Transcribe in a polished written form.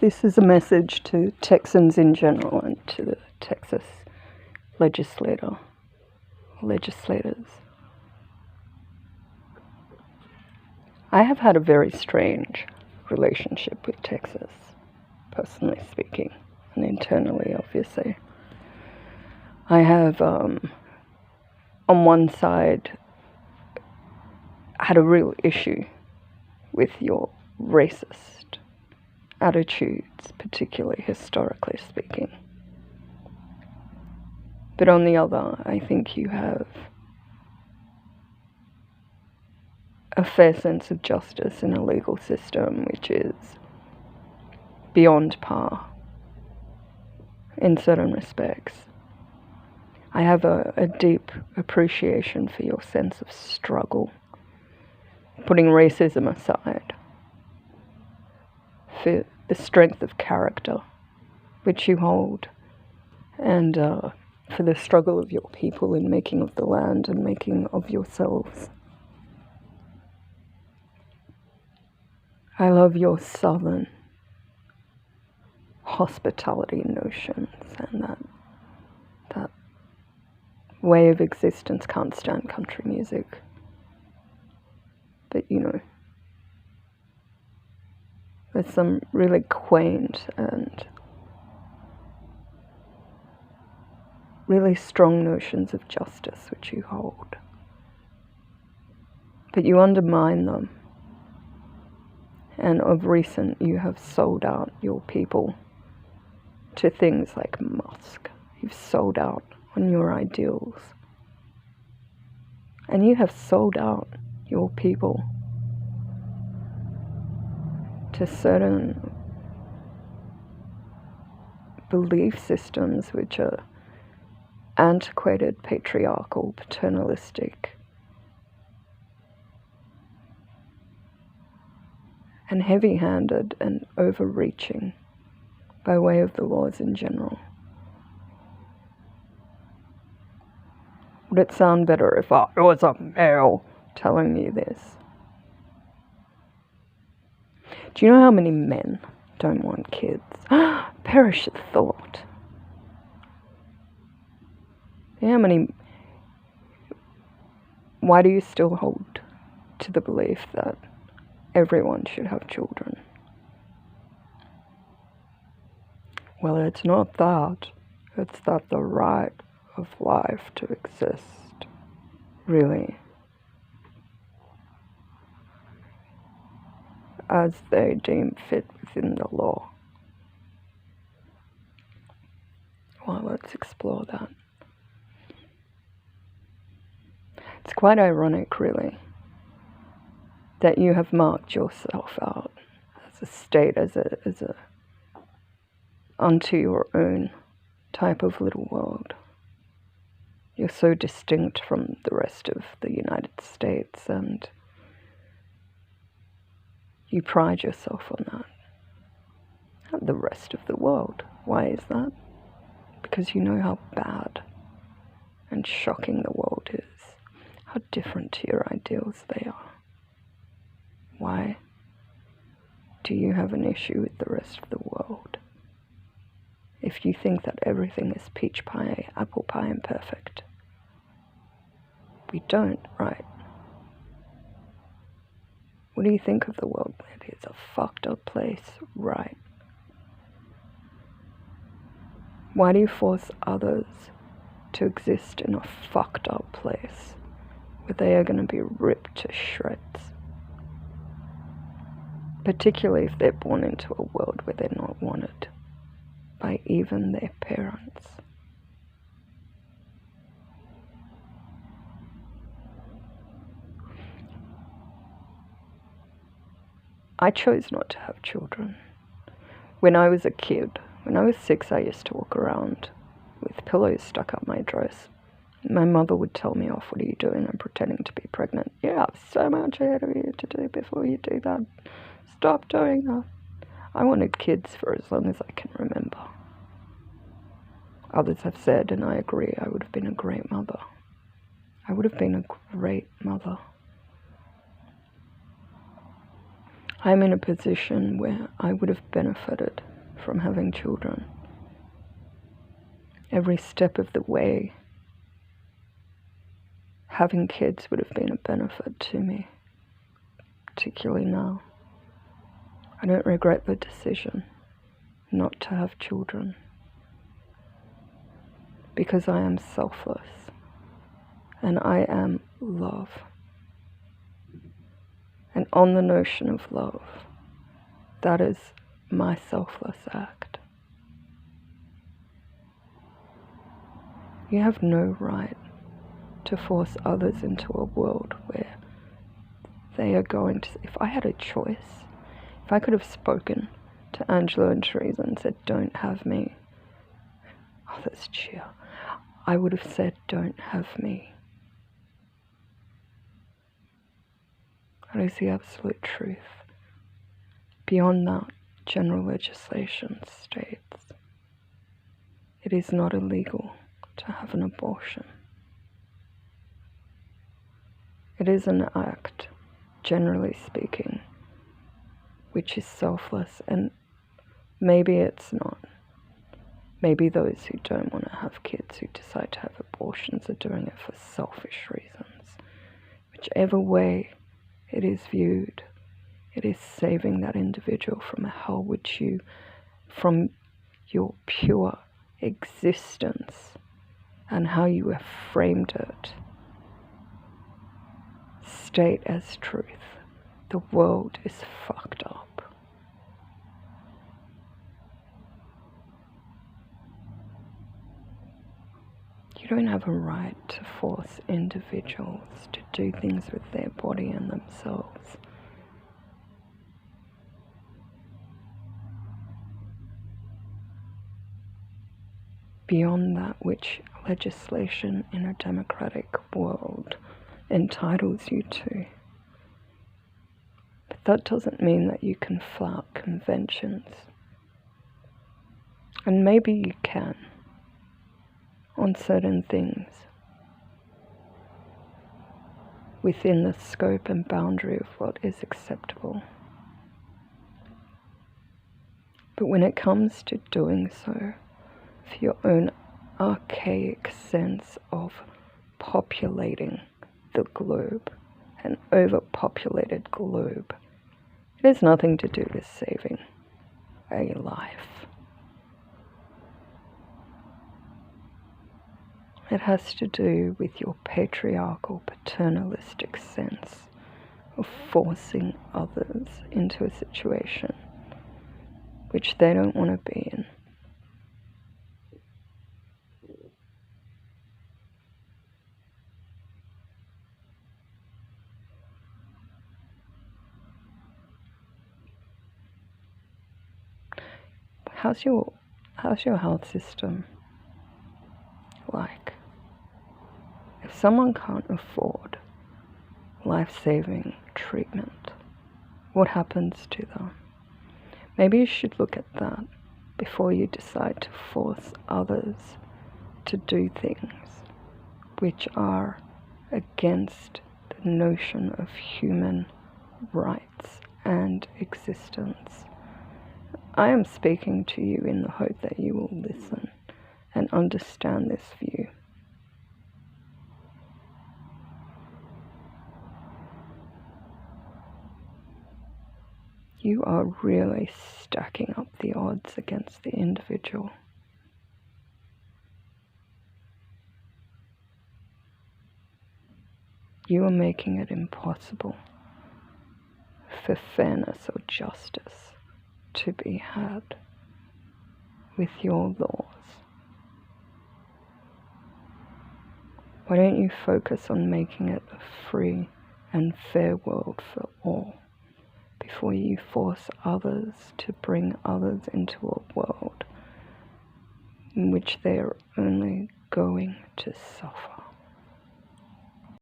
This is a message to Texans in general and to the Texas legislators. I have had a very strange relationship with Texas, personally speaking, and internally, obviously. I have, on one side, had a real issue with your racist attitudes, particularly historically speaking. But on the other, I think you have a fair sense of justice in a legal system which is beyond par in certain respects. I have a deep appreciation for your sense of struggle, putting racism aside, for the strength of character which you hold, and for the struggle of your people in making of the land and making of yourselves. I love your southern hospitality notions and that way of existence. Can't stand country music, but there's some really quaint and really strong notions of justice which you hold, but you undermine them, and of recent you have sold out your people to things like Musk. You've sold out on your ideals, and you have sold out your people to certain belief systems which are antiquated, patriarchal, paternalistic, and heavy-handed and overreaching by way of the laws in general. Would it sound better if I was a male telling you this? Do you know how many men don't want kids? Perish the thought. Why do you still hold to the belief that everyone should have children? Well, it's not that. It's that the right of life to exist, really, as they deem fit within the law. Well, let's explore that. It's quite ironic, really, that you have marked yourself out as a state, as a unto your own type of little world. You're so distinct from the rest of the United States, and you pride yourself on that. Not the rest of the world. Why is that? Because you know how bad and shocking the world is, how different to your ideals they are. Why do you have an issue with the rest of the world if you think that everything is peach pie, apple pie, and perfect? We don't, right? What do you think of the world? It is a fucked up place, right? Why do you force others to exist in a fucked up place where they are going to be ripped to shreds? Particularly if they're born into a world where they're not wanted by even their parents. I chose not to have children. When I was a kid, when I was 6, I used to walk around with pillows stuck up my dress. My mother would tell me off, "What are you doing?" I'm pretending to be pregnant. "You have so much ahead of you to do before you do that. Stop doing that." I wanted kids for as long as I can remember. Others have said, and I agree, I would have been a great mother. I would have been a great mother. I'm in a position where I would have benefited from having children. Every step of the way, having kids would have been a benefit to me, particularly now. I don't regret the decision not to have children, because I am selfless and I am love. And on the notion of love, that is my selfless act. You have no right to force others into a world where they are going to... If I had a choice, if I could have spoken to Angela and Teresa and said, don't have me, oh, that's cheer, I would have said, don't have me. That is the absolute truth. Beyond that, general legislation states it is not illegal to have an abortion. It is an act, generally speaking, which is selfless, and maybe it's not. Maybe those who don't want to have kids, who decide to have abortions, are doing it for selfish reasons. Whichever way it is viewed, it is saving that individual from a hell which you, from your pure existence and how you have framed it, state as truth. The world is fucked up. You don't have a right to force individuals to do things with their body and themselves. Beyond that which legislation in a democratic world entitles you to. But that doesn't mean that you can flout conventions. And maybe you can on certain things within the scope and boundary of what is acceptable. But when it comes to doing so for your own archaic sense of populating the globe, an overpopulated globe, it has nothing to do with saving a life. It has to do with your patriarchal, paternalistic sense of forcing others into a situation which they don't want to be in. How's your health system like? If someone can't afford life-saving treatment, what happens to them? Maybe you should look at that before you decide to force others to do things which are against the notion of human rights and existence. I am speaking to you in the hope that you will listen and understand this view. You are really stacking up the odds against the individual. You are making it impossible for fairness or justice to be had with your laws. Why don't you focus on making it a free and fair world for all before you force others to bring others into a world in which they are only going to suffer?